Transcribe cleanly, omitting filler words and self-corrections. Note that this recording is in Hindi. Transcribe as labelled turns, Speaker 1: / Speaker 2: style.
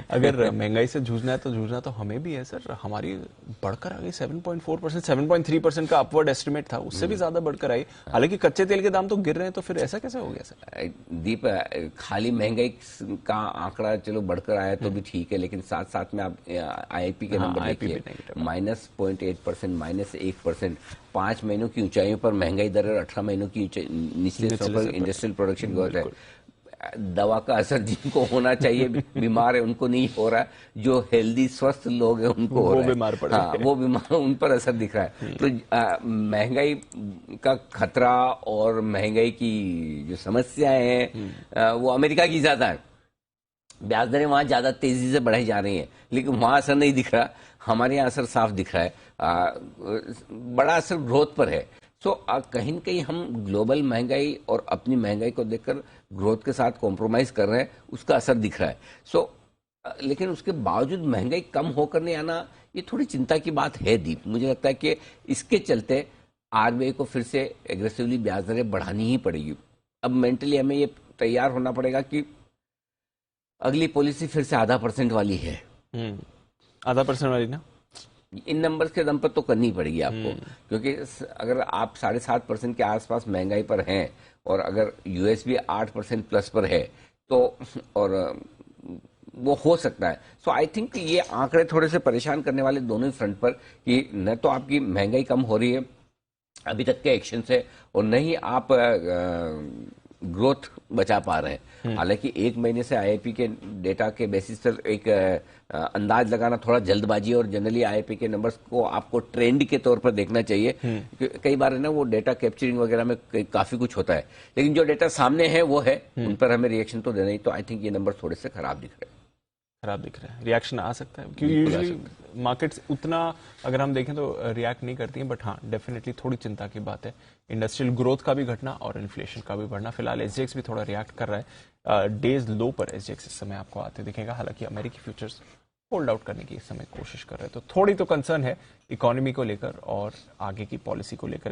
Speaker 1: अगर महंगाई से जूझना तो हमें भी है सर। हमारी बढ़कर आ गई 7.4%, 7.3% का अपवर्ड एस्टिमेट था, उससे भी ज्यादा बढ़कर आई। हालांकि कच्चे तेल के दाम तो गिर रहे हैं, तो फिर ऐसा कैसे हो गया सर?
Speaker 2: दीप, खाली महंगाई का आंकड़ा चलो बढ़कर आया तो भी ठीक है, लेकिन साथ साथ में आप आईआईपी के नंबर देखिए, -0.8%, -1%, 5 महीनों की ऊंचाइयों पर महंगाई दर और 18 महीनों की निचले स्तरों पर इंडस्ट्रियल प्रोडक्शन ग्रोथ है। दवा का असर जिनको होना चाहिए बीमार है उनको नहीं हो रहा, जो हेल्दी स्वस्थ लोग हैं उनको हो रहा है,
Speaker 1: बीमार पड़ रहे हैं।
Speaker 2: हाँ, वो बीमार, उन पर असर दिख रहा है। तो महंगाई का खतरा और महंगाई की जो समस्याएं हैं वो अमेरिका की ज्यादा है। ब्याज दरें वहां ज्यादा तेजी से बढ़ाई जा रही हैं, लेकिन वहां असर नहीं दिख रहा, हमारे यहाँ असर साफ दिख रहा है। बड़ा असर ग्रोथ पर है। सो कहीं न कहीं हम ग्लोबल महंगाई और अपनी महंगाई को देखकर ग्रोथ के साथ कॉम्प्रोमाइज कर रहे हैं, उसका असर दिख रहा है। लेकिन उसके बावजूद महंगाई कम होकर नहीं आना, ये थोड़ी चिंता की बात है दीप। मुझे लगता है कि इसके चलते आरबीआई को फिर से एग्रेसिवली ब्याज दरें बढ़ानी ही पड़ेगी। अब मेंटली हमें ये तैयार होना पड़ेगा कि अगली पॉलिसी फिर से 0.5% वाली है।
Speaker 1: 0.5% वाली ना,
Speaker 2: इन नंबर्स के दम पर तो करनी पड़ेगी आपको, क्योंकि अगर आप 7.5% के आसपास महंगाई पर हैं और अगर यूएस भी 8% प्लस पर है तो, और वो हो सकता है। सो आई थिंक ये आंकड़े थोड़े से परेशान करने वाले दोनों ही फ्रंट पर, कि न तो आपकी महंगाई कम हो रही है अभी तक के एक्शन से, और न ही आप ग्रोथ बचा पा रहे हैं। हालांकि एक महीने से आईआईपी के डेटा के बेसिस पर एक अंदाज लगाना थोड़ा जल्दबाजी, और जनरली आईआईपी के नंबर्स को आपको ट्रेंड के तौर पर देखना चाहिए। कई बार है ना, वो डेटा कैप्चरिंग वगैरह में काफी कुछ होता है, लेकिन जो डेटा सामने है वो है, उन पर हमें रिएक्शन तो देना ही। तो आई थिंक ये नंबर थोड़े से खराब दिख रहे हैं।
Speaker 1: रिएक्शन आ सकता है, क्योंकि यूजुअली मार्केट्स उतना अगर हम देखें तो रिएक्ट नहीं करती हैं, बट हाँ डेफिनेटली थोड़ी चिंता की बात है। इंडस्ट्रियल ग्रोथ का भी घटना और इन्फ्लेशन का भी बढ़ना। फिलहाल एसजीएक्स भी थोड़ा रिएक्ट कर रहा है। डेज लो पर एसजीएक्स इस समय आपको आते दिखेगा। हालांकि अमेरिकी फ्यूचर्स होल्ड आउट करने की इस समय कोशिश कर रहे हैं, तो थोड़ी तो कंसर्न है इकोनॉमी को लेकर और आगे की पॉलिसी को लेकर।